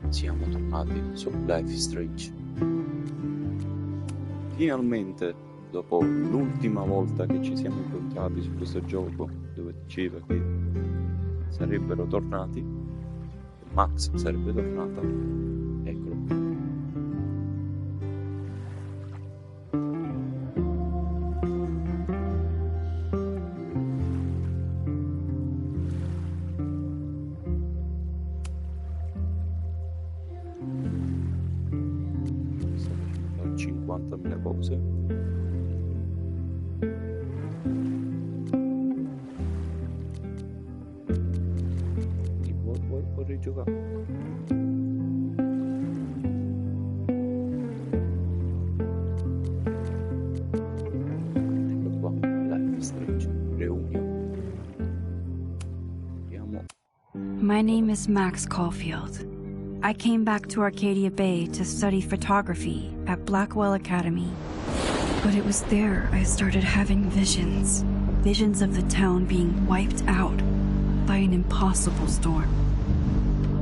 Siamo tornati su Life is Strange. Finalmente, dopo l'ultima volta che ci siamo incontrati su questo gioco, dove diceva che sarebbero tornati, Max sarebbe tornata, eccolo qui. Sto facendo 50.000 cose. Vorrei giocare. Ecco qua, Life is Strange, Reunion. Andiamo. My name is Max Caulfield. I came back to Arcadia Bay to study photography at Blackwell Academy. But it was there I started having visions. Visions of the town being wiped out by an impossible storm.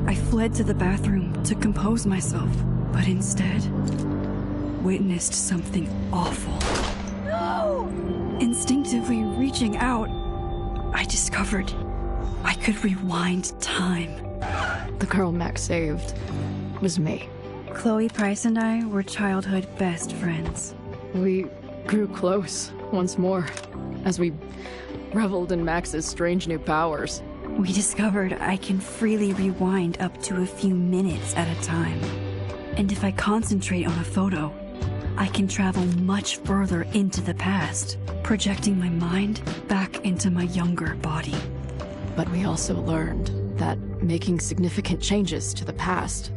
I fled to the bathroom to compose myself, but instead witnessed something awful. No! Instinctively reaching out, I discovered I could rewind time. The girl Max saved was me. Chloe Price and I were childhood best friends. We grew close once more as we reveled in Max's strange new powers. We discovered I can freely rewind up to a few minutes at a time. And if I concentrate on a photo, I can travel much further into the past, projecting my mind back into my younger body. But we also learned that making significant changes to the past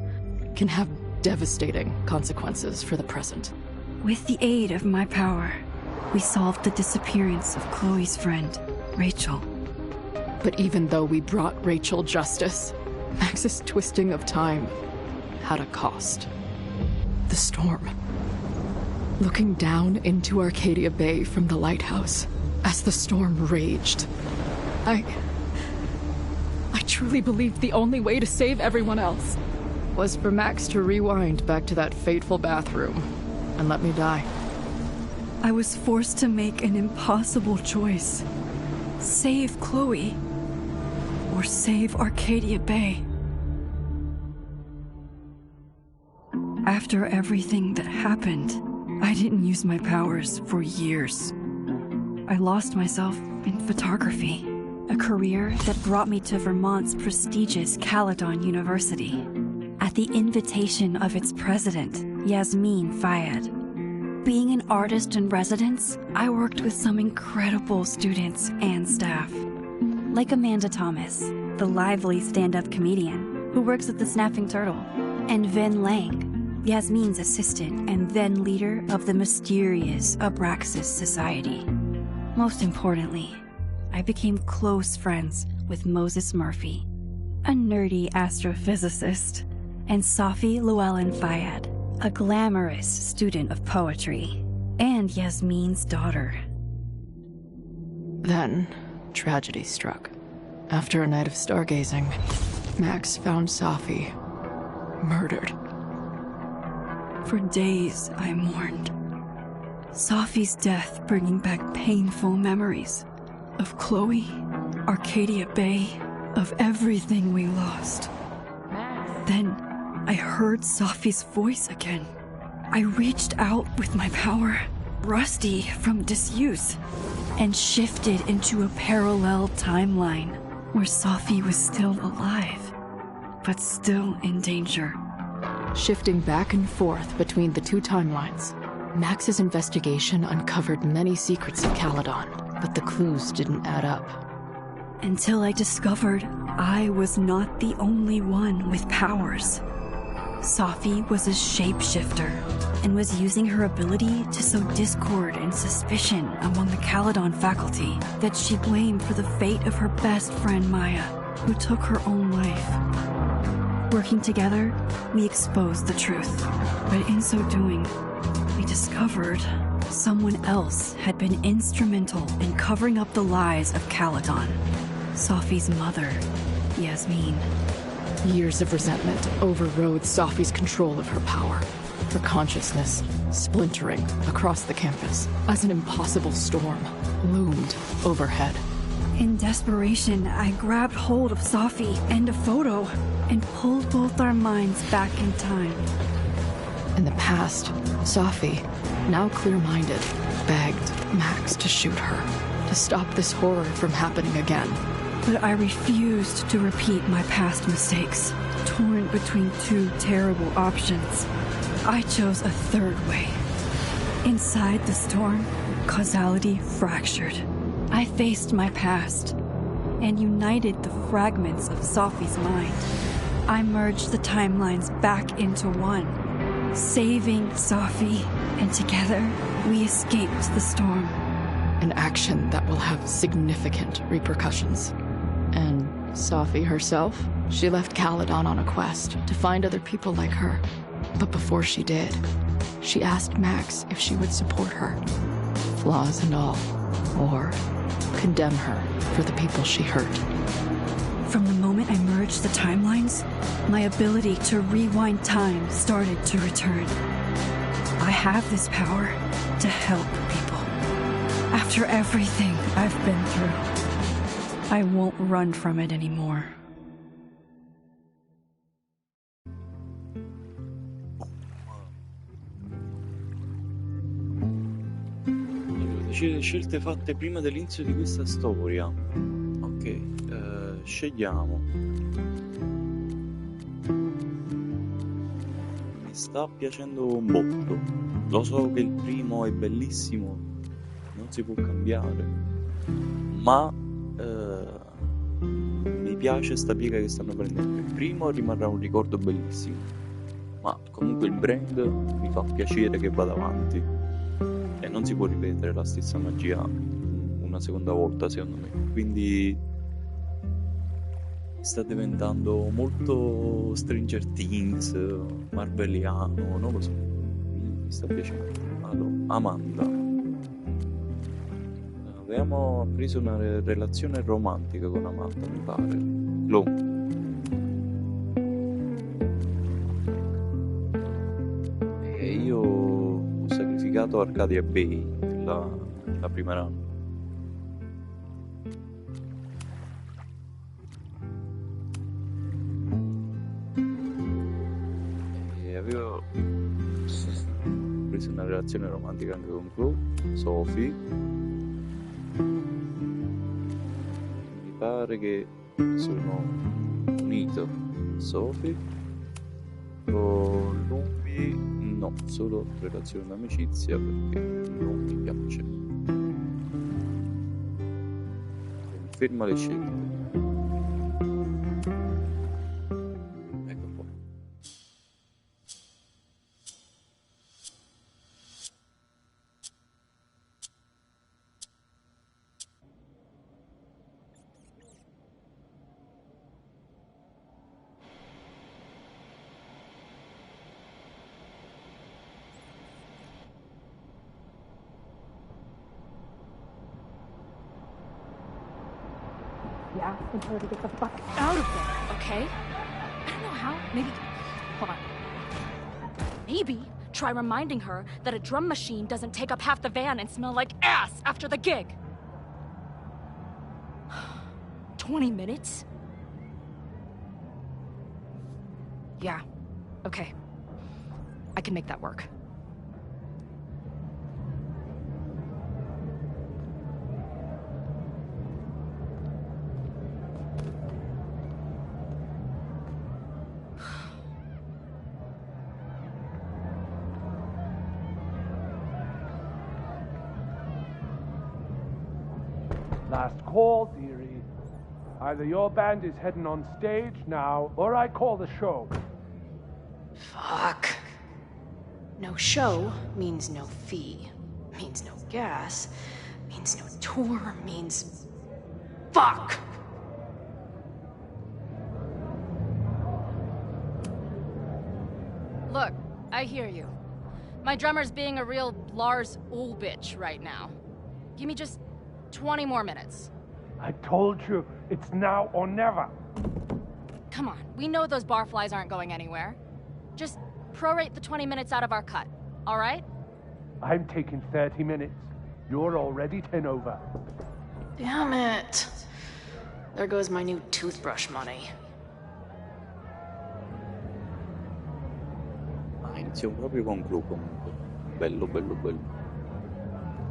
can have devastating consequences for the present. With the aid of my power, we solved the disappearance of Chloe's friend, Rachel. But even though we brought Rachel justice, Max's twisting of time had a cost. The storm. Looking down into Arcadia Bay from the lighthouse as the storm raged, I truly believed the only way to save everyone else was for Max to rewind back to that fateful bathroom and let me die. I was forced to make an impossible choice. Save Chloe, or save Arcadia Bay. After everything that happened, I didn't use my powers for years. I lost myself in photography, a career that brought me to Vermont's prestigious Caledon University, at the invitation of its president, Yasmin Fayed. Being an artist in residence, I worked with some incredible students and staff. Like Amanda Thomas, the lively stand-up comedian who works at the Snapping Turtle, and Vin Lang, Yasmin's assistant and then leader of the mysterious Abraxas Society. Most importantly, I became close friends with Moses Murphy, a nerdy astrophysicist, and Safi Llewellyn Fayed, a glamorous student of poetry, and Yasmin's daughter. Then, tragedy struck. After a night of stargazing, Max found Safi murdered. For days, I mourned. Safi's death bringing back painful memories of Chloe, Arcadia Bay, of everything we lost. Then, I heard Safi's voice again. I reached out with my power, rusty from disuse, and shifted into a parallel timeline where Safi was still alive, but still in danger. Shifting back and forth between the two timelines, Max's investigation uncovered many secrets of Caledon, but the clues didn't add up. Until I discovered I was not the only one with powers. Safi was a shapeshifter and was using her ability to sow discord and suspicion among the Caledon faculty that she blamed for the fate of her best friend Maya, who took her own life. Working together, we exposed the truth, but in so doing, we discovered someone else had been instrumental in covering up the lies of Caledon. Safi's mother, Yasmin. Years of resentment overrode Sophie's control of her power. Her consciousness splintering across the campus as an impossible storm loomed overhead. In desperation, I grabbed hold of Sophie and a photo and pulled both our minds back in time. In the past, Sophie, now clear-minded, begged Max to shoot her, to stop this horror from happening again. But I refused to repeat my past mistakes, torn between two terrible options. I chose a third way. Inside the storm, causality fractured. I faced my past and united the fragments of Sophie's mind. I merged the timelines back into one, saving Sophie, and together we escaped the storm. An action that will have significant repercussions. And Sophie herself? She left Caledon on a quest to find other people like her. But before she did, she asked Max if she would support her, flaws and all, or condemn her for the people she hurt. From the moment I merged the timelines, my ability to rewind time started to return. I have this power to help people. After everything I've been through, I won't run from it anymore. Le scelte fatte prima dell'inizio di questa storia. Ok, scegliamo. Mi sta piacendo un botto. Lo so che il primo è bellissimo, non si può cambiare, ma mi piace sta piega che stanno prendendo. Il primo rimarrà un ricordo bellissimo, ma comunque il brand mi fa piacere che vada avanti e non si può ripetere la stessa magia una seconda volta, secondo me. Quindi sta diventando molto Stranger Things, marveliano, non lo so, mi sta piacendo. Allora, Amanda, avevamo preso una relazione romantica con Amanda, mi pare. E io ho sacrificato Arcadia Bay la prima run. E avevo preso una relazione romantica anche con Chloe, Sophie. Mi pare che sono unito Sophie con lui, no, solo relazione d'amicizia perché non mi piace. Conferma le scelte. Ecco qua. Asking her to get the fuck out of there, okay? I don't know how. Maybe... Hold on. Maybe try reminding her that a drum machine doesn't take up half the van and smell like ass after the gig. 20 minutes? Yeah. Okay. I can make that work. Last call, dearie. Either your band is heading on stage now, or I call the show. Fuck. No show means no fee. Means no gas. Means no tour. Means... Fuck! Look, I hear you. My drummer's being a real Lars Ulbich right now. Give me just 20 more minutes. I told you, it's now or never. Come on, we know those barflies aren't going anywhere. Just prorate the 20 minutes out of our cut, all right? I'm taking 30 minutes. You're already 10 over. Damn it. There goes my new toothbrush money. Iniziamo proprio con Gru comunque. Bello, bello, bello.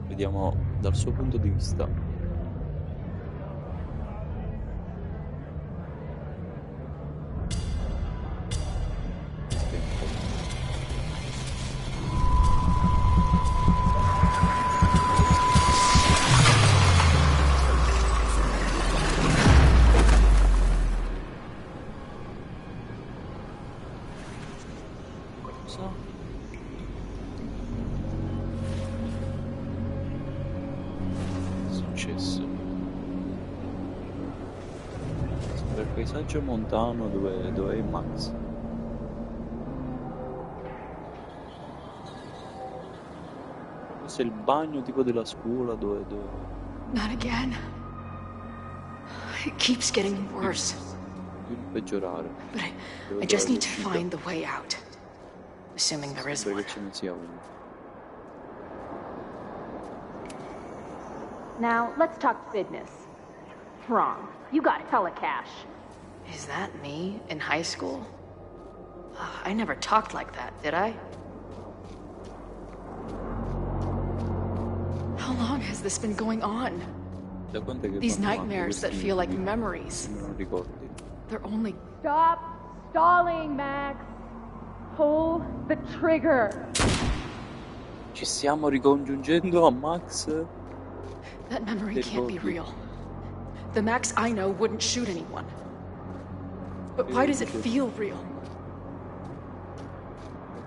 Vediamo dal suo punto di vista. Cosa? È successo? Sembra il paesaggio montano dove è Max. Questo è il bagno tipo della scuola dove Not again. It keeps getting worse. più peggiorare. But Dove I just trovare need to l'uscita. find the way out. Assuming there is Sembra one. che ce ne sia uno. Now, let's talk business. Wrong. You got hella cash. Is that me in high school? I never talked like that, did I? How long has this been going on? Da quant'è che These vanno avanti nightmares that questi feel like incubi? memories. Non ricordi. They're only... Stop stalling, Max. Pull the trigger. Ci stiamo ricongiungendo a Max? That memory Dei can't be ricordi. real. The Max I know wouldn't shoot anyone. But why does it feel real?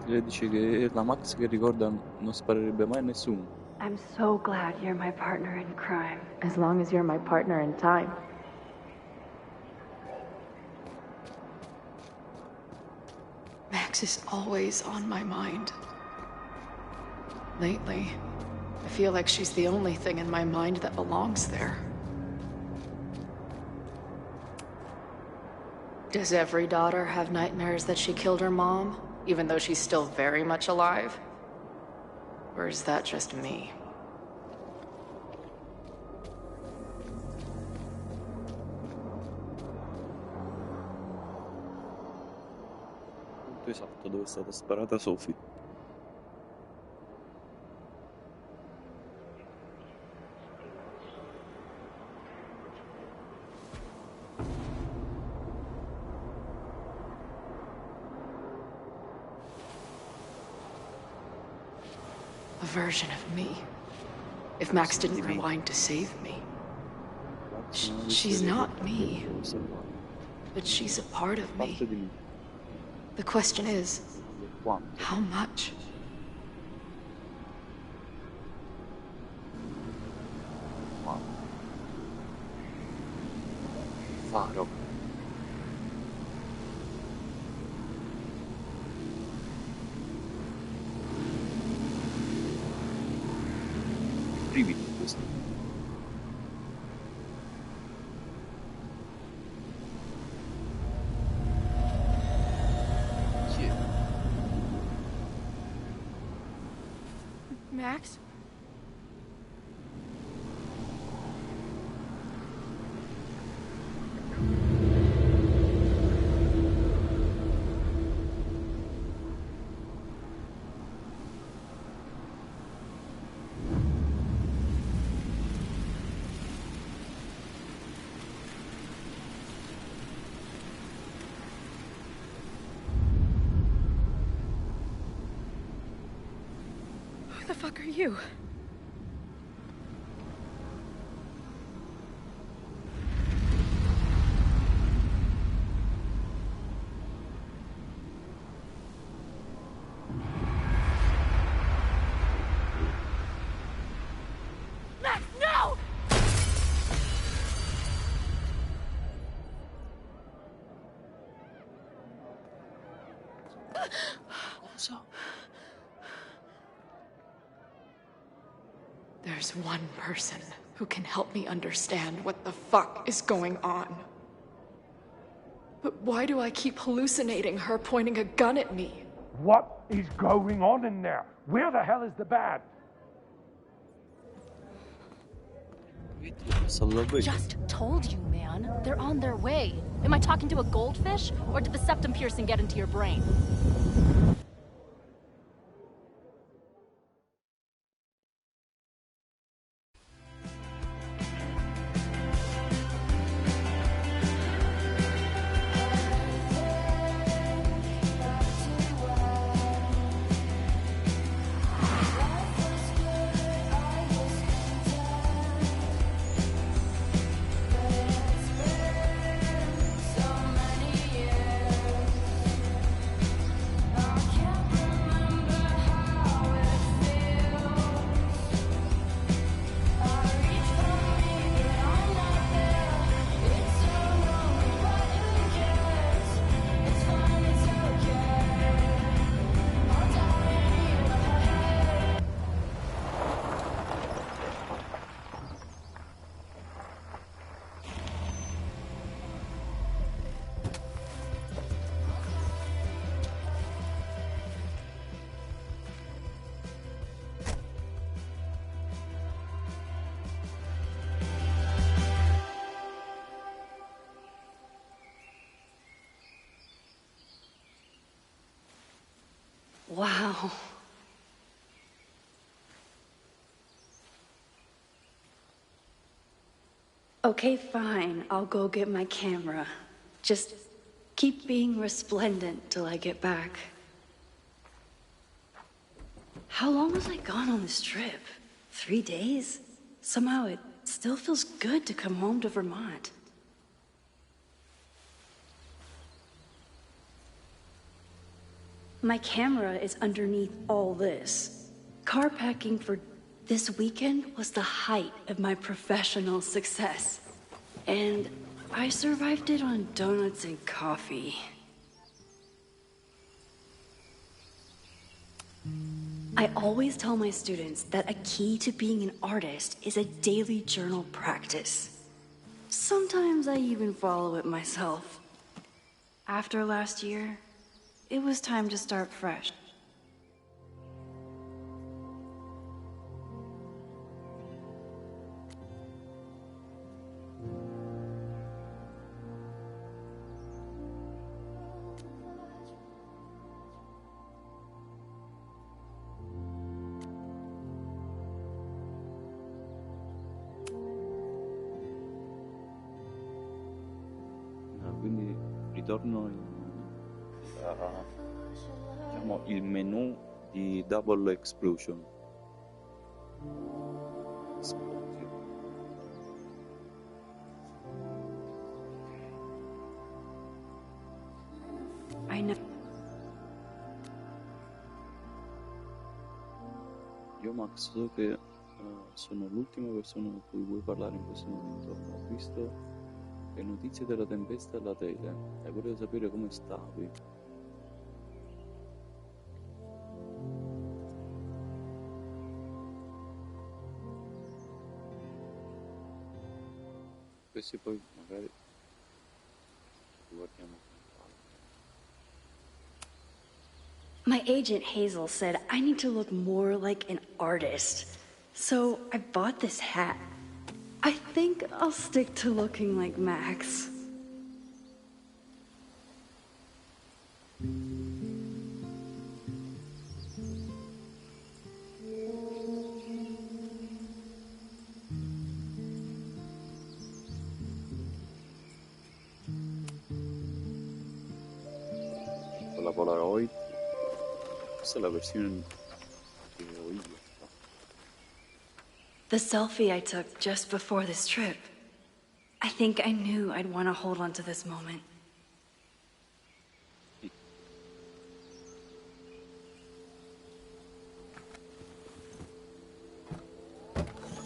Lei dice che la Max che ricorda non sparerebbe mai a nessuno. I'm so glad you're my partner in crime. As long as you're my partner in time. Max is always on my mind. Lately, I feel like she's the only thing in my mind that belongs there. Does every daughter have nightmares that she killed her mom, even though she's still very much alive? Or is that just me? Punto esatto dove è stata sparata Sophie. A version of me. If Max didn't rewind to save me. She's not me, but she's a part of me. Parte di me. The question is, Quanto? how much? Quanto? Faro. Brividi questo. Chi è? Max? Who the fuck are you? Max, no! Cosa? There's one person who can help me understand what the fuck is going on. But why do I keep hallucinating her pointing a gun at me? What is going on in there? Where the hell is the band? Just told you, man. They're on their way. Am I talking to a goldfish, or did the septum piercing get into your brain? Wow. Okay, fine. I'll go get my camera. Just keep being resplendent till I get back. How long was I gone on this trip? 3 days? Somehow it still feels good to come home to Vermont. My camera is underneath all this. Car packing for this weekend was the height of my professional success. And I survived it on donuts and coffee. I always tell my students that a key to being an artist is a daily journal practice. Sometimes I even follow it myself. After last year, it was time to start fresh. Quindi ritorno diciamo il menu di Double Explosion. I know. Io Max so che sono l'ultima persona con cui vuoi parlare in questo momento. Ho visto le notizie della tempesta alla tele e volevo sapere come stavi. Questi poi magari guardiamo. My agent Hazel said I need to look more like an artist. So I bought this hat. I think I'll stick to looking like Max. Con la Polaroid. Questa è la versione che ho io. The selfie I took just before this trip. I think I knew I'd want to hold on to this moment.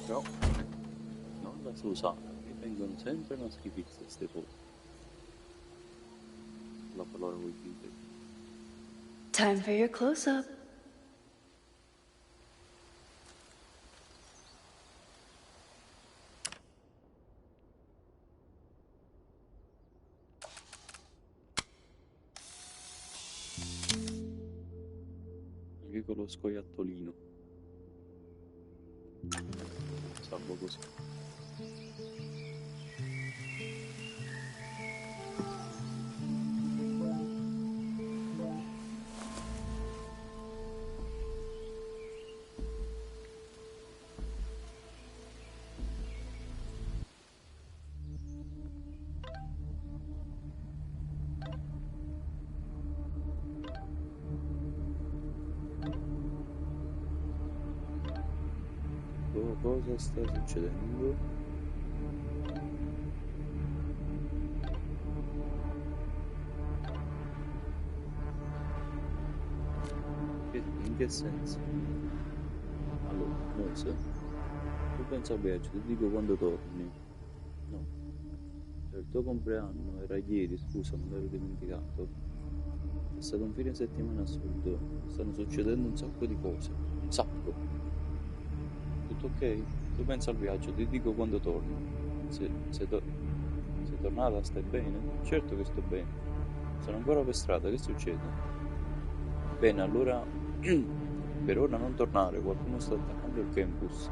Però non la so usare, mi vengono sempre una schifezza queste foto. La Polaroid video. Time for your close-up. Anche con lo scoiattolino. Salvo così. Cosa sta succedendo? In che senso? Allora, Mose, tu pensi al viaggio, ti dico quando torni. No, cioè, il tuo compleanno era ieri, scusa, me l'ero dimenticato. È stato un fine settimana assurdo, stanno succedendo un sacco di cose, un sacco. Tutto ok? Tu pensi al viaggio, ti dico quando torni. Sei tornata, stai bene? Certo che sto bene. Sono ancora per strada, che succede? Bene, allora per ora non tornare, qualcuno sta attaccando il campus.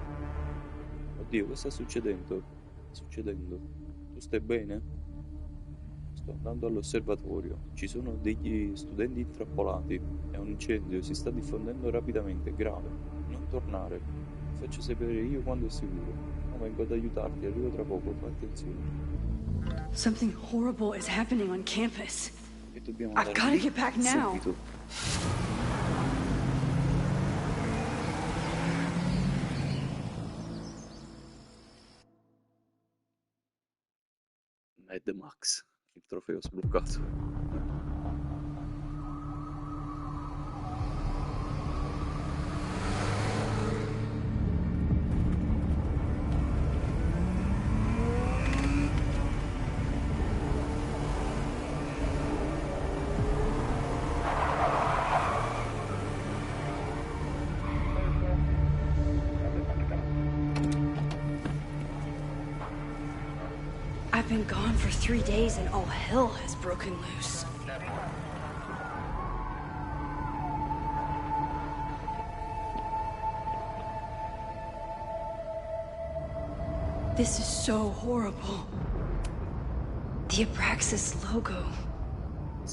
Oddio, che sta succedendo? Sta succedendo? Tu stai bene? Sto andando all'osservatorio. Ci sono degli studenti intrappolati. È un incendio, si sta diffondendo rapidamente, è grave. Non tornare. Ti faccio sapere io quando è sicuro. Ma vengo ad aiutarti, arrivo tra poco, fai attenzione. Something horrible is happening on campus. E dobbiamo I've andare gotta lì get back now. subito. Mad Max, il trofeo sbloccato. I've been gone for 3 days and all hell has broken loose. This is so horrible. The Abraxas logo.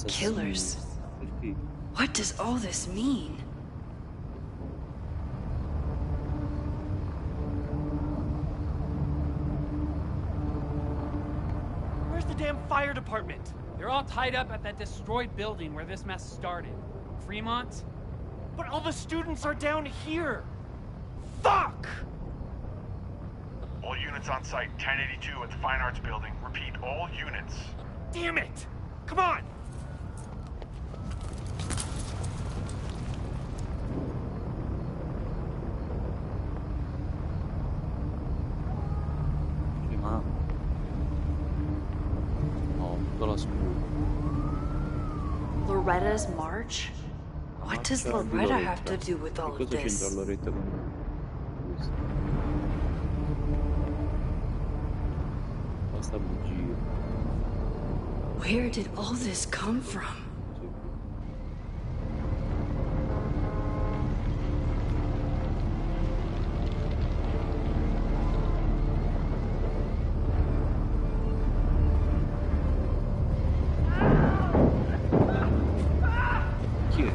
Killers. Perché? What does all this mean? Where's the damn fire department? They're all tied up at that destroyed building where this mess started. Fremont? But all the students are down here! Fuck! All units on site, 1082 at the Fine Arts Building. Repeat, all units. Damn it! Come on! Ma... No, tutta la scuola. Loretta's march? What does Marcia di Loretta Loretta. have to do with all Che of cosa c'entra this? Loretta con questo? Basta bugie. Where did all this come from? Sì. Chi è?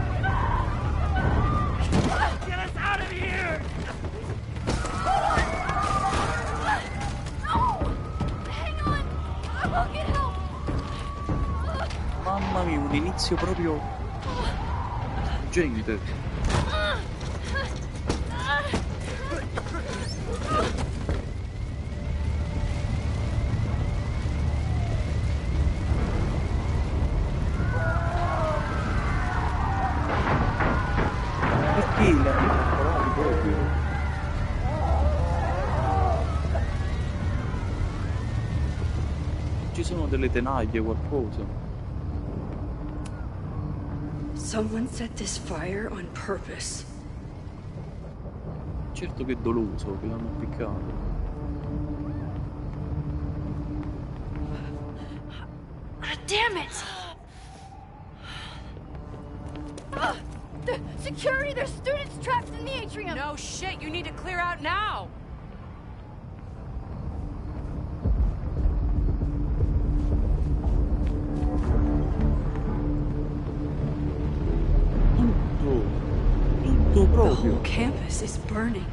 Get us out of here! Hang on! I will get help! Mamma mia, un inizio proprio... Gente. Perché li hanno intrappolati proprio? Ci sono delle tenaglie, qualcosa. Someone set this fire on purpose. Certo che è doloso, che l'hanno appiccato. Ah, damn it! The security! There's students trapped in the atrium! No shit, you need to clear out now! Tutto The proprio. whole campus is burning.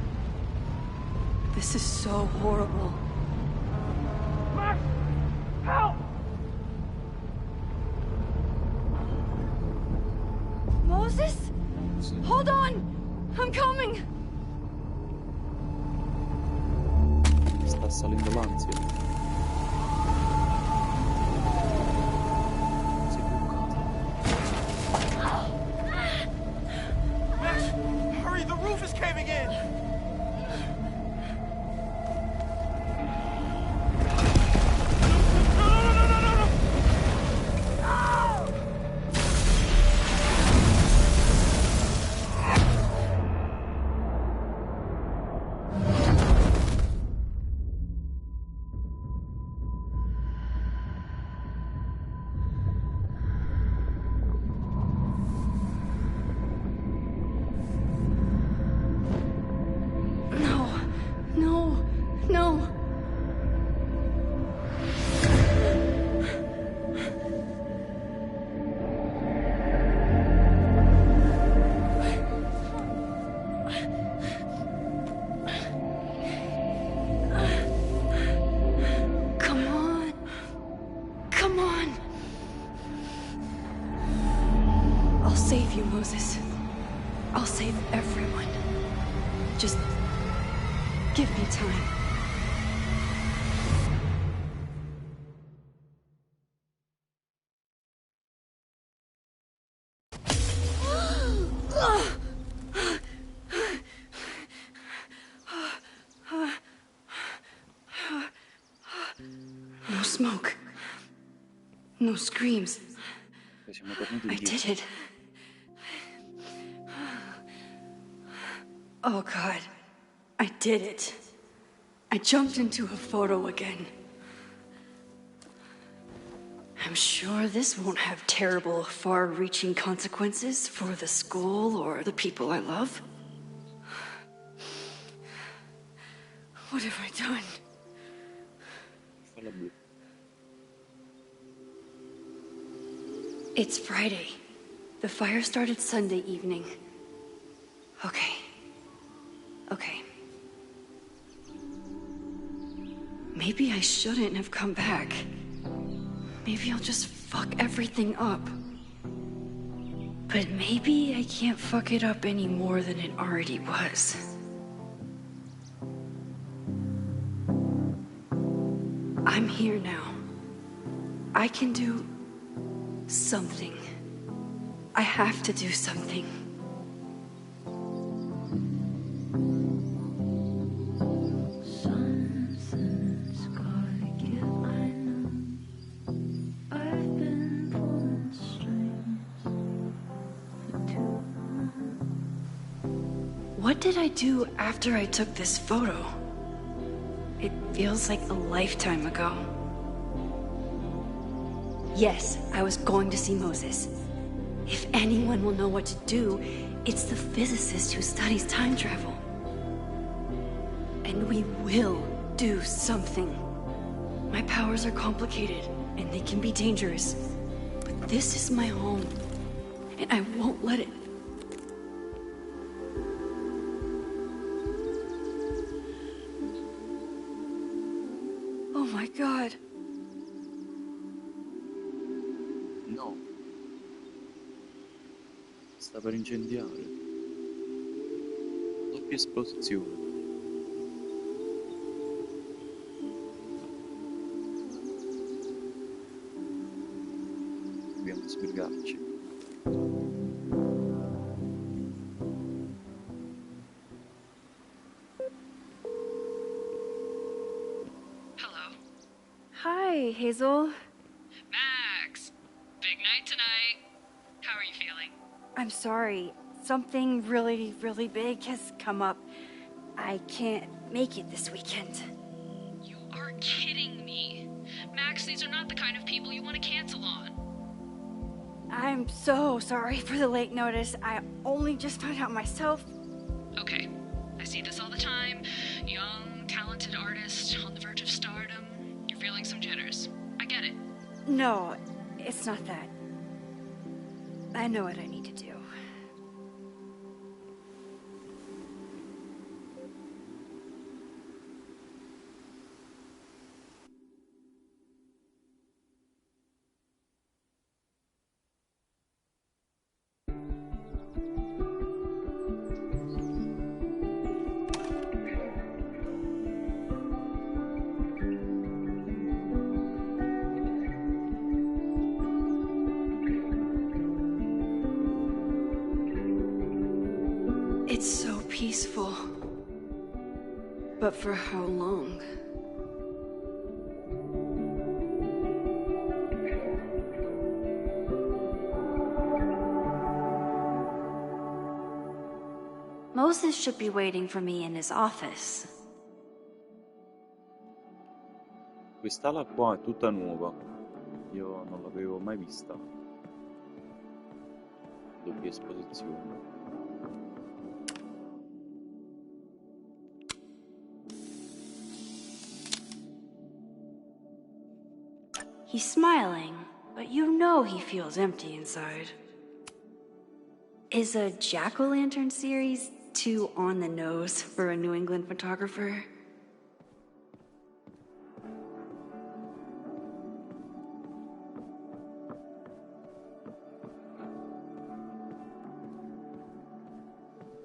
This is so horrible. Max! Help! Moses? Hold on! I'm coming! Sta salendo l'ansia. Si è bloccato. Max, hurry, the roof is caving in! No. Come on. Come on. I'll save you, Moses. I'll save everyone. Just give me time. No smoke. No screams. Siamo tornati I indietro. did it. Oh God, I did it. I jumped into a photo again. I'm sure this won't have terrible, far-reaching consequences for the school or the people I love. What have I done? Falla blu. It's Friday. The fire started Sunday evening. Okay. Maybe I shouldn't have come back. Maybe I'll just fuck everything up. But maybe I can't fuck it up any more than it already was. I'm here now. I can do something. I have to do something. Something's gotta give, I know. I've been pulling strings for too long. What did I do after I took this photo? It feels like a lifetime ago. Yes, I was going to see Moses. If anyone will know what to do, it's the physicist who studies time travel. And we will do something. My powers are complicated, and they can be dangerous. But this is my home, and I won't let it. Oh my God. No. Sta per incendiare. Doppia esplosione. Dobbiamo sbrigarci. Hello. Hi, Hazel. Max! Big night tonight. How are you feeling? I'm sorry. Something really, really big has come up. I can't make it this weekend. You are kidding me. Max, these are not the kind of people you want to cancel on. I'm so sorry for the late notice. I only just found out myself. Okay, I see this all the time. Young, talented artist on the verge of stardom. You're feeling some jitters. I get it. No, it's not that. I know what I need to do. It's so peaceful. But for how long? Moses should be waiting for me in his office. Quest'ala qua è tutta nuova. Io non l'avevo mai vista. Doppia esposizione. He's smiling, but you know he feels empty inside. Is a jack-o'-lantern series too on the nose for a New England photographer?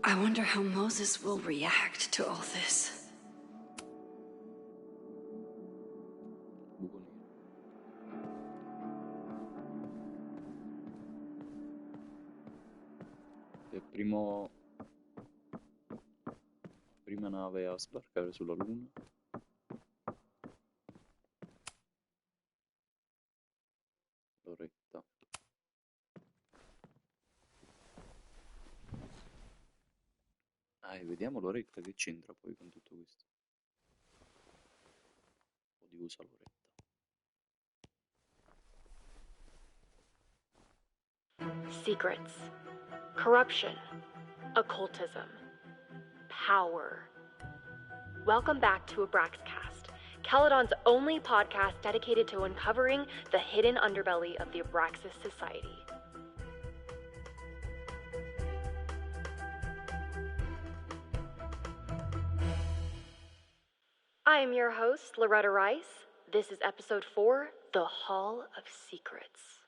I wonder how Moses will react to all this. Buco nero. È il prima nave a sbarcare sulla Luna. Loretta. E vediamo Loretta che c'entra poi con tutto questo. Odiosa Loretta. Secrets, corruption, occultism, power. Welcome back to Abraxcast, Caledon's only podcast dedicated to uncovering the hidden underbelly of the Abraxas Society. I am your host, Loretta Rice. This is episode 4, The Hall of Secrets.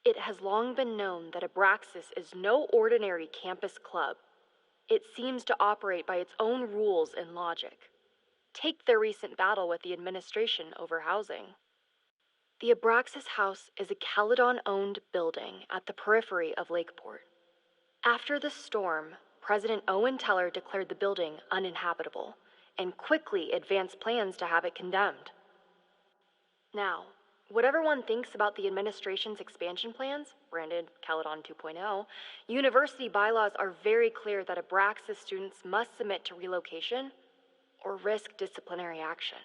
It has long been known that Abraxas is no ordinary campus club. It seems to operate by its own rules and logic. Take their recent battle with the administration over housing. The Abraxas House is a Caledon-owned building at the periphery of Lakeport. After the storm, President Owen Teller declared the building uninhabitable and quickly advanced plans to have it condemned. Now, whatever one thinks about the administration's expansion plans, branded Caledon 2.0, university bylaws are very clear that Abraxas students must submit to relocation or risk disciplinary action.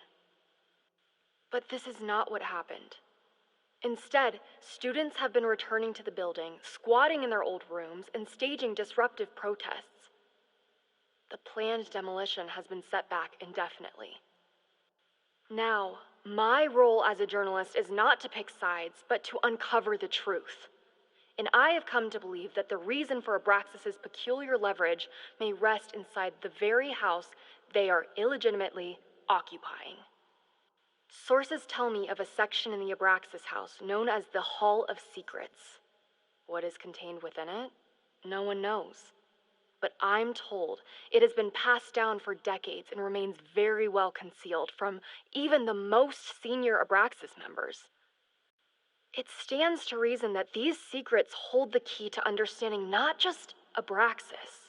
But this is not what happened. Instead, students have been returning to the building, squatting in their old rooms, and staging disruptive protests. The planned demolition has been set back indefinitely. Now, my role as a journalist is not to pick sides, but to uncover the truth. And I have come to believe that the reason for Abraxas's peculiar leverage may rest inside the very house they are illegitimately occupying. Sources tell me of a section in the Abraxas house known as the Hall of Secrets. What is contained within it? No one knows. But I'm told it has been passed down for decades and remains very well concealed from even the most senior Abraxas members. It stands to reason that these secrets hold the key to understanding not just Abraxas,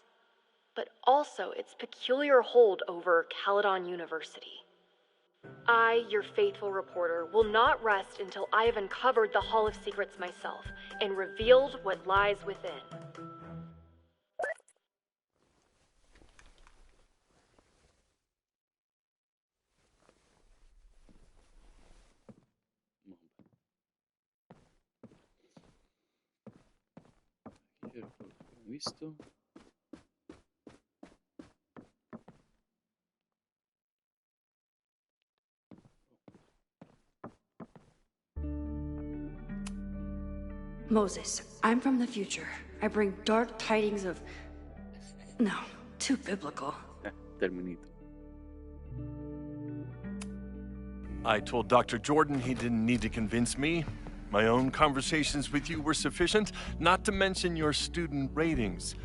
but also its peculiar hold over Caledon University. I, your faithful reporter, will not rest until I have uncovered the Hall of Secrets myself and revealed what lies within. Abbiamo visto. Moses, I'm from the future. I bring dark tidings of... No, too biblical. Terminito. I told Dr. Jordan he didn't need to convince me. My own conversations with you were sufficient, not to mention your student ratings.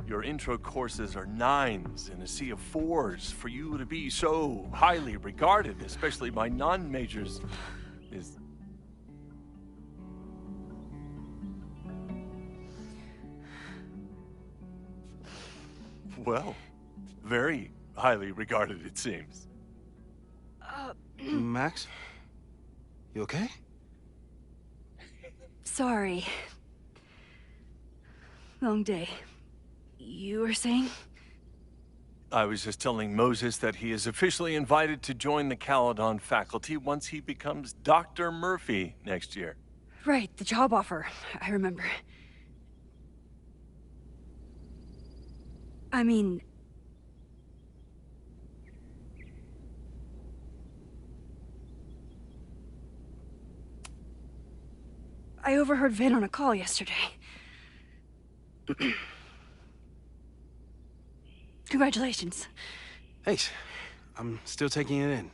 Your intro courses are 9s in a sea of 4s. For you to be so highly regarded, especially by non-majors, is... Well, very highly regarded, it seems. Max? You okay? Sorry. Long day. You were saying? I was just telling Moses that he is officially invited to join the Caledon faculty once he becomes Dr. Murphy next year. Right, the job offer. I remember. I mean... I overheard Vin on a call yesterday. Congratulations. Thanks. I'm still taking it in.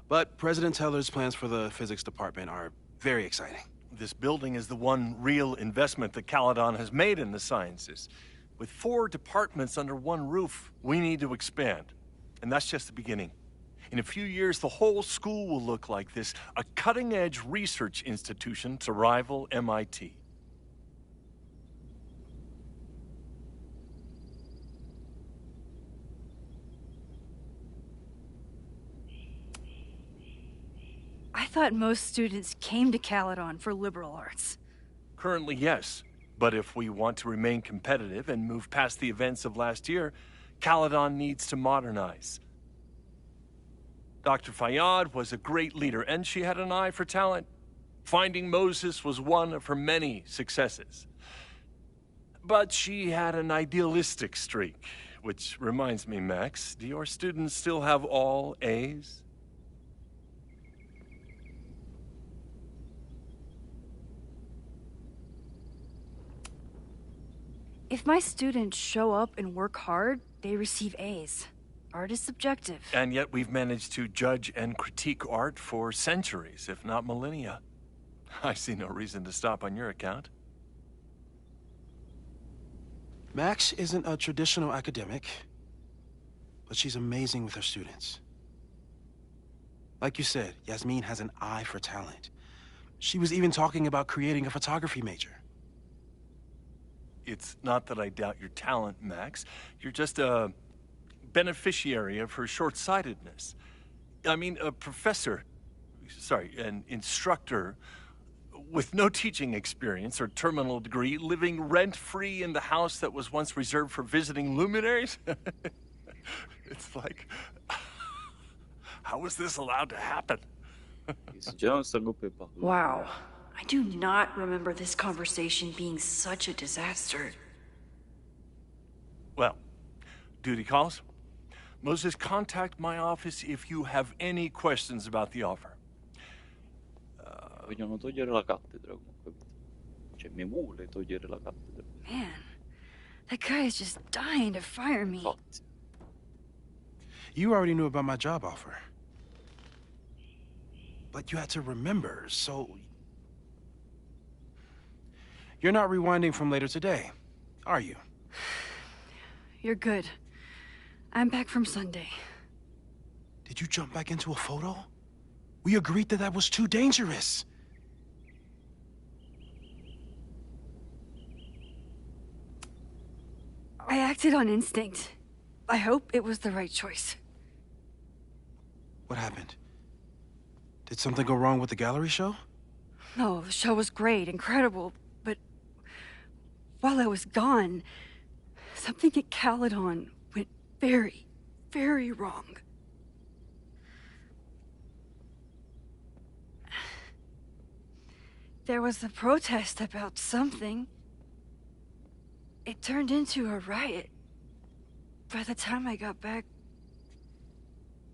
But President Teller's plans for the physics department are very exciting. This building is the one real investment that Caledon has made in the sciences. With 4 departments under one roof, we need to expand. And that's just the beginning. In a few years, the whole school will look like this, a cutting-edge research institution to rival MIT. I thought most students came to Caledon for liberal arts. Currently, yes. But if we want to remain competitive and move past the events of last year, Caledon needs to modernize. Dr. Fayyad was a great leader, and she had an eye for talent. Finding Moses was one of her many successes. But she had an idealistic streak, which reminds me, Max, do your students still have all A's? If my students show up and work hard, they receive A's. Art is subjective. And yet we've managed to judge and critique art for centuries, if not millennia. I see no reason to stop on your account. Max isn't a traditional academic, but she's amazing with her students. Like you said, Yasmin has an eye for talent. She was even talking about creating a photography major. It's not that I doubt your talent, Max. You're just a beneficiary of her short-sightedness. I mean, a professor, an instructor with no teaching experience or terminal degree, living rent-free in the house that was once reserved for visiting luminaries? It's like, how was this allowed to happen? Wow. I do not remember this conversation being such a disaster. Well, duty calls. Moses, contact my office if you have any questions about the offer. Vogliono togliere la cattedra comunque. Cioè, mi vuole togliere la cattedra. Man, that guy is just dying to fire me. You already knew about my job offer. But you had to remember, so... You're not rewinding from later today, are you? You're good. I'm back from Sunday. Did you jump back into a photo? We agreed that that was too dangerous. I acted on instinct. I hope it was the right choice. What happened? Did something go wrong with the gallery show? No, the show was great, incredible, but while I was gone, something at Caledon went very, very wrong. There was a protest about something. It turned into a riot. By the time I got back,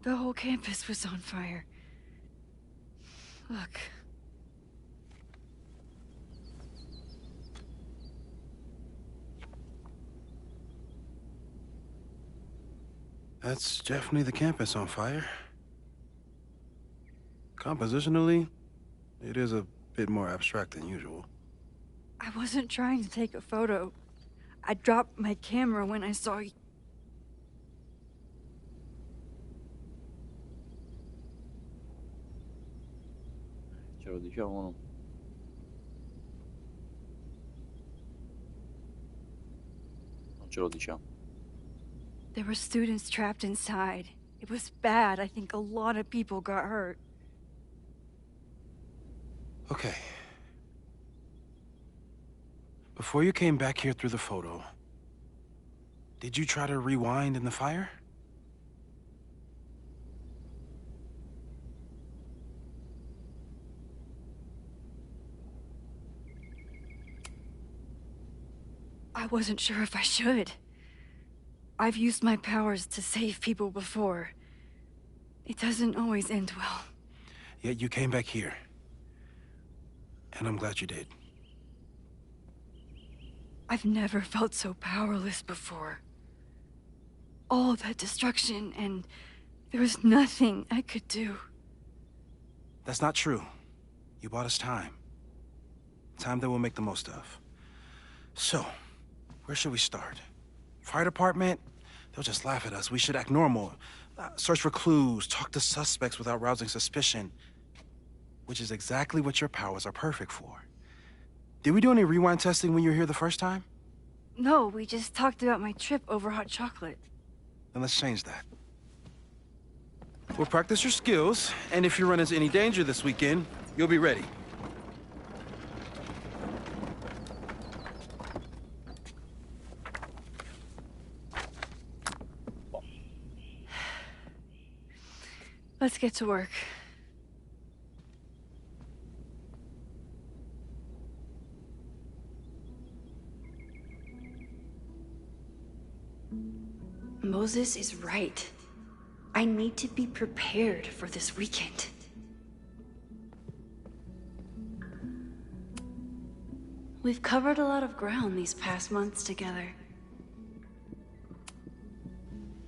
the whole campus was on fire. Look. That's definitely the campus on fire. Compositionally, it is a bit more abstract than usual. I wasn't trying to take a photo. I dropped my camera when I saw you. Ce lo diciamo o no? Non ce lo diciamo. There were students trapped inside. It was bad. I think a lot of people got hurt. Okay. Before you came back here through the photo, did you try to rewind in the fire? I wasn't sure if I should. I've used my powers to save people before. It doesn't always end well. Yet you came back here. And I'm glad you did. I've never felt so powerless before. All that destruction, and there was nothing I could do. That's not true. You bought us time. Time that we'll make the most of. So, where should we start? Fire department? They'll just laugh at us. We should act normal. Search for clues, talk to suspects without rousing suspicion. Which is exactly what your powers are perfect for. Did we do any rewind testing when you were here the first time? No, we just talked about my trip over hot chocolate. Then let's change that. We'll practice your skills, and if you run into any danger this weekend, you'll be ready. Let's get to work. Moses is right. I need to be prepared for this weekend. We've covered a lot of ground these past months together.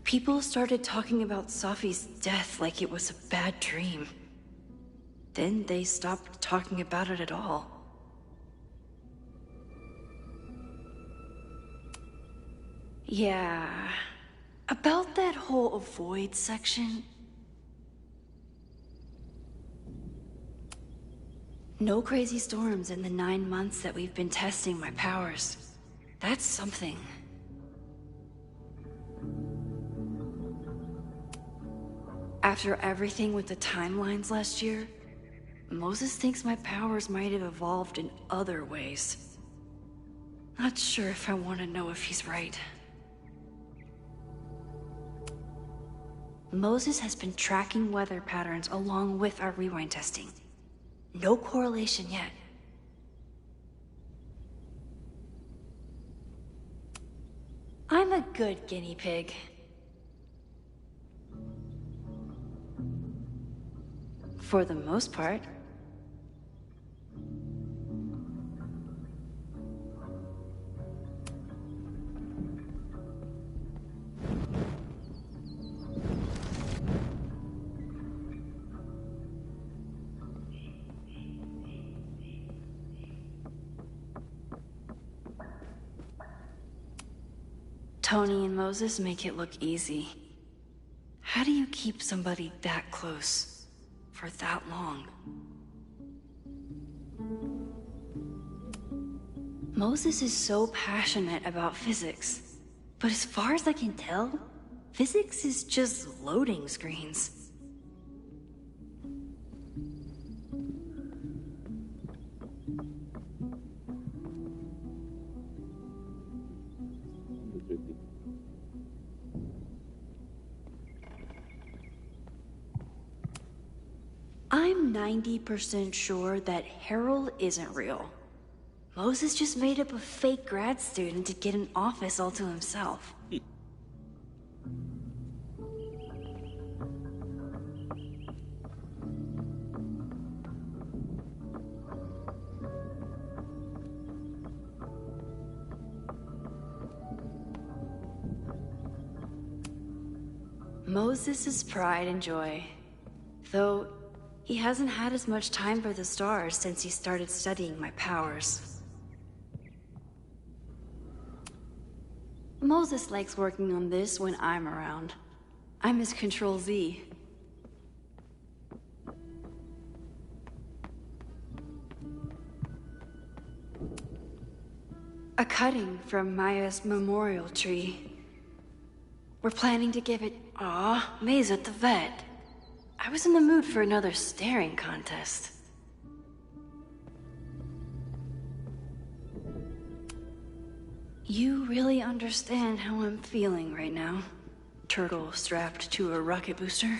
People started talking about Safi's death like it was a bad dream. Then they stopped talking about it at all. Yeah, about that whole avoid section. No crazy storms in the 9 months that we've been testing my powers. That's something. After everything with the timelines last year, Moses thinks my powers might have evolved in other ways. Not sure if I want to know if he's right. Moses has been tracking weather patterns along with our rewind testing. No correlation yet. I'm a good guinea pig. For the most part. Tony and Moses make it look easy. How do you keep somebody that close for that long? Moses is so passionate about physics, but as far as I can tell, physics is just loading screens. I'm 90% sure that Harold isn't real. Moses just made up a fake grad student to get an office all to himself. Moses' pride and joy. Though he hasn't had as much time for the stars since he started studying my powers. Moses likes working on this when I'm around. I'm his Control Z. A cutting from Maya's memorial tree. We're planning to give it... Aw, May's at the vet. I was in the mood for another staring contest. You really understand how I'm feeling right now? Turtle strapped to a rocket booster?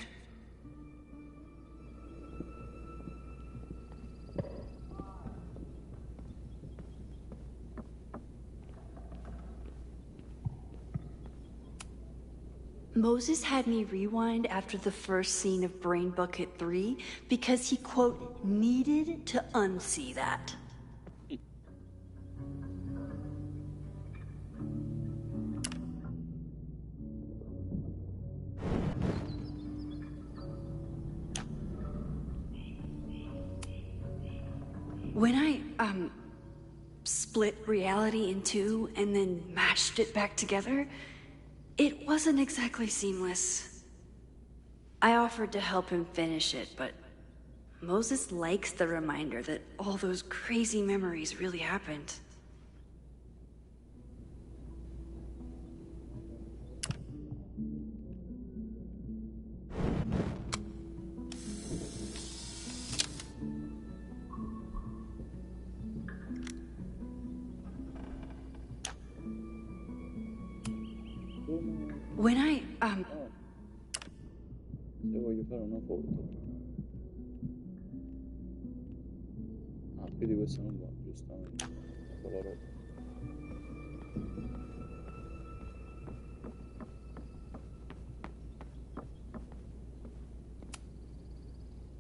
Moses had me rewind after the first scene of Brain Bucket 3 because he, quote, needed to unsee that. When I, split reality in two and then mashed it back together, it wasn't exactly seamless. I offered to help him finish it, but Moses likes the reminder that all those crazy memories really happened. When I, Se voglio fare una foto. Ah, quindi questo non va, giustamente. Con la roba.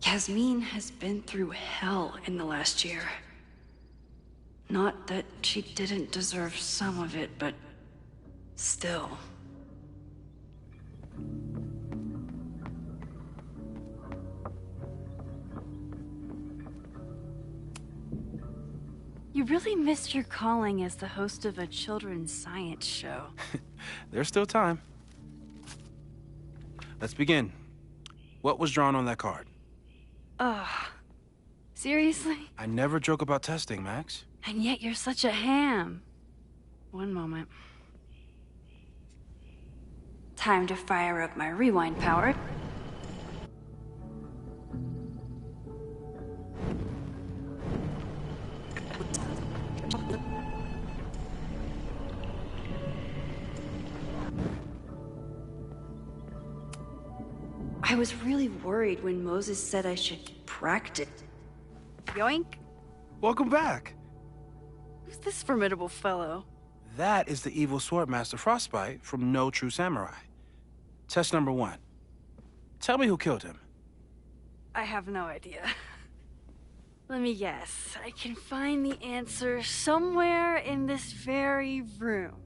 Yasmin has been through hell in the last year. Not that she didn't deserve some of it, but still. You really missed your calling as the host of a children's science show. There's still time. Let's begin. What was drawn on that card? Ugh. Seriously? I never joke about testing, Max. And yet you're such a ham. One moment. Time to fire up my rewind power. I was really worried when Moses said I should practice. Yoink! Welcome back. Who's this formidable fellow? That is the evil Swordmaster Frostbite from No True Samurai. Test number 1. Tell me who killed him. I have no idea. Let me guess. I can find the answer somewhere in this very room.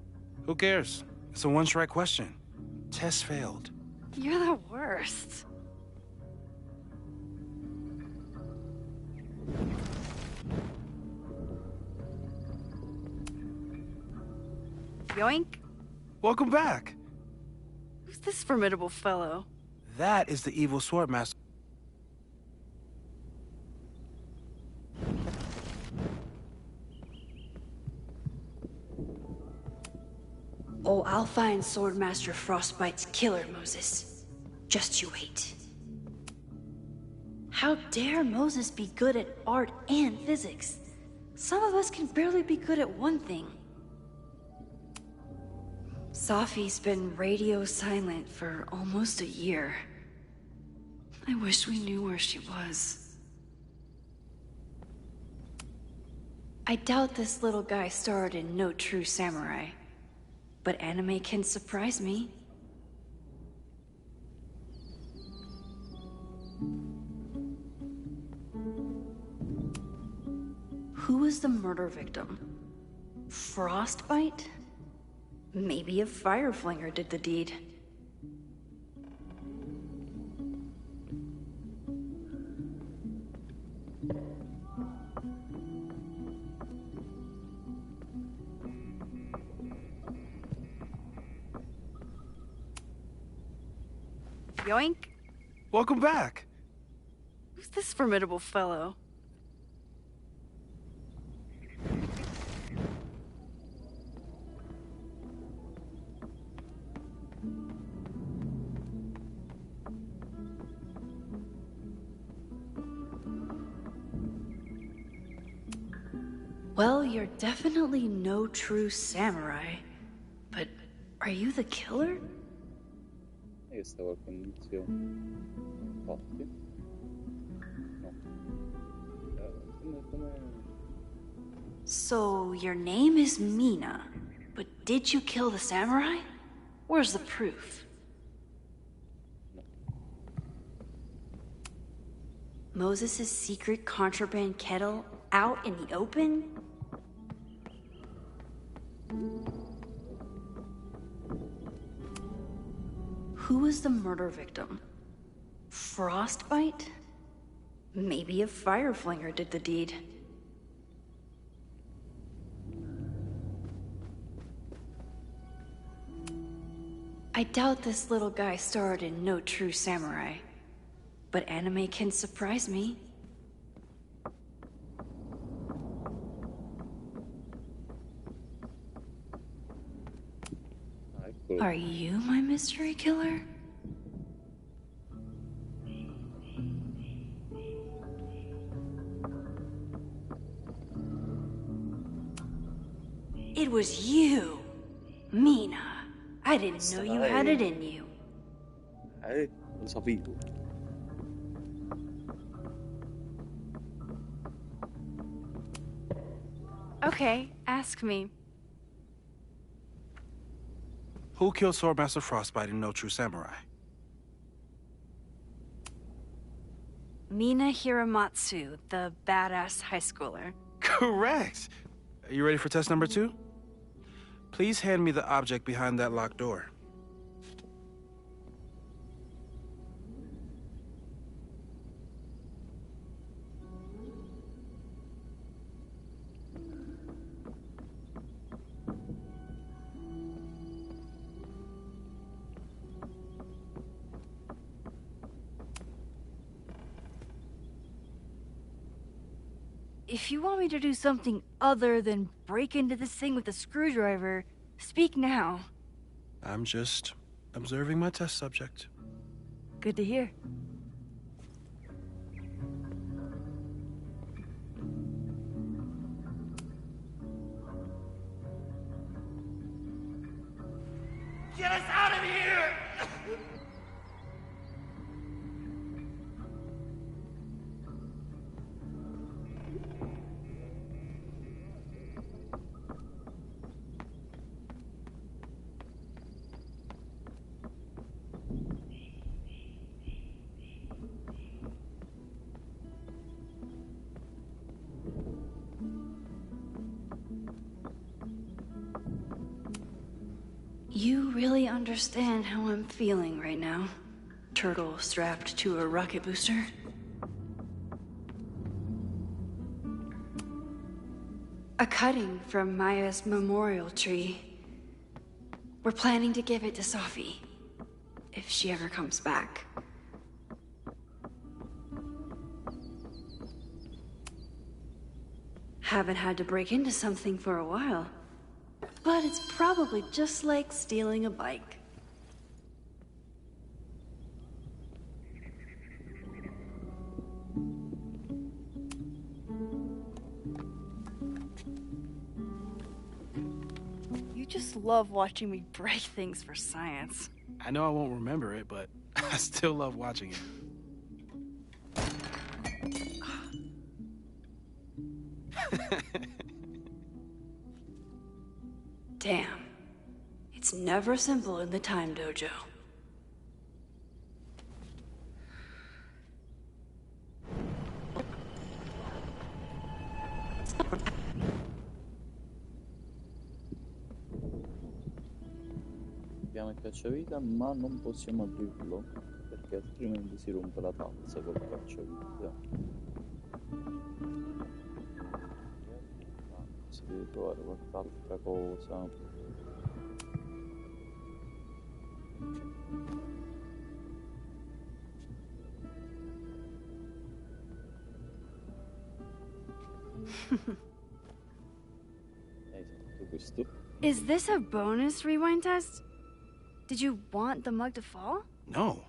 Who cares? It's a one-strike question. Test failed. You're the worst. Yoink! Welcome back. Who's this formidable fellow? That is the evil Swordmaster. Oh, I'll find Swordmaster Frostbite's killer, Moses. Just you wait. How dare Moses be good at art and physics? Some of us can barely be good at one thing. Safi's been radio silent for almost a year. I wish we knew where she was. I doubt this little guy starred in No True Samurai, but anime can surprise me. Who was the murder victim? Frostbite? Maybe a fire flinger did the deed. Yoink. Welcome back. Who's this formidable fellow? Well, you're definitely no true samurai. But are you the killer? E questa è qualche indizio forte? No. Come... So, your name is Mina, but did you kill the samurai? Where's the proof? Moses' secret contraband kettle out in the open? Who was the murder victim? Frostbite? Maybe a fire flinger did the deed. I doubt this little guy starred in No True Samurai, but anime can surprise me. Are you my mystery killer? It was you, Mina. I didn't know you had it in you. Lo sapevo. Okay, ask me. Who killed Swordmaster Frostbite in No True Samurai? Mina Hiramatsu, the badass high schooler. Correct! Are you ready for test number 2? Please hand me the object behind that locked door. If you want me to do something other than break into this thing with a screwdriver, speak now. I'm just observing my test subject. Good to hear. Get us out of here! You really understand how I'm feeling right now? Turtle strapped to a rocket booster? A cutting from Maya's memorial tree. We're planning to give it to Sophie, if she ever comes back. Haven't had to break into something for a while. But it's probably just like stealing a bike. You just love watching me break things for science. I know I won't remember it, but I still love watching it. Damn. It's never simple in the time dojo. Abbiamo il cacciavite, ma non possiamo aprirlo perché altrimenti si rompe la tazza col cacciavite. Si deve trovare qualche altra cosa. Esatto, questo. Is this a bonus rewind test? Did you want the mug to fall? No.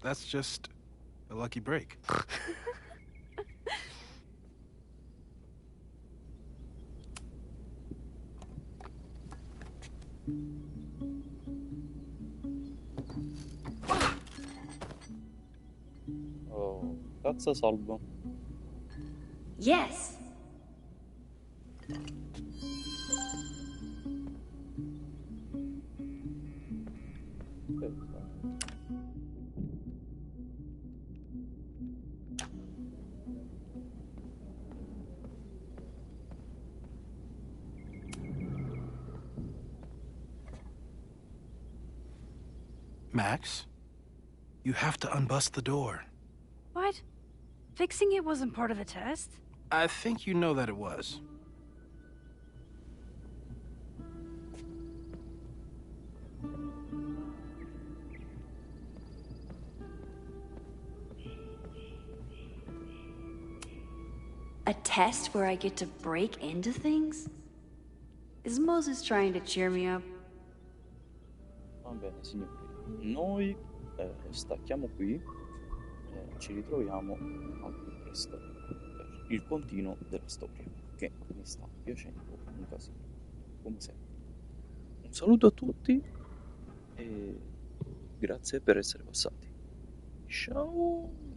That's just a lucky break. Oh, tazza salva. Yes. Max, you have to unbust the door. What? Fixing it wasn't part of the test? I think you know that it was. A test where I get to break into things? Is Moses trying to cheer me up? Va bene, signori. Noi stacchiamo qui. Ci ritroviamo al più presto per il continuo della storia, che mi sta piacendo un casino, come sempre. Un saluto a tutti e grazie per essere passati. Ciao!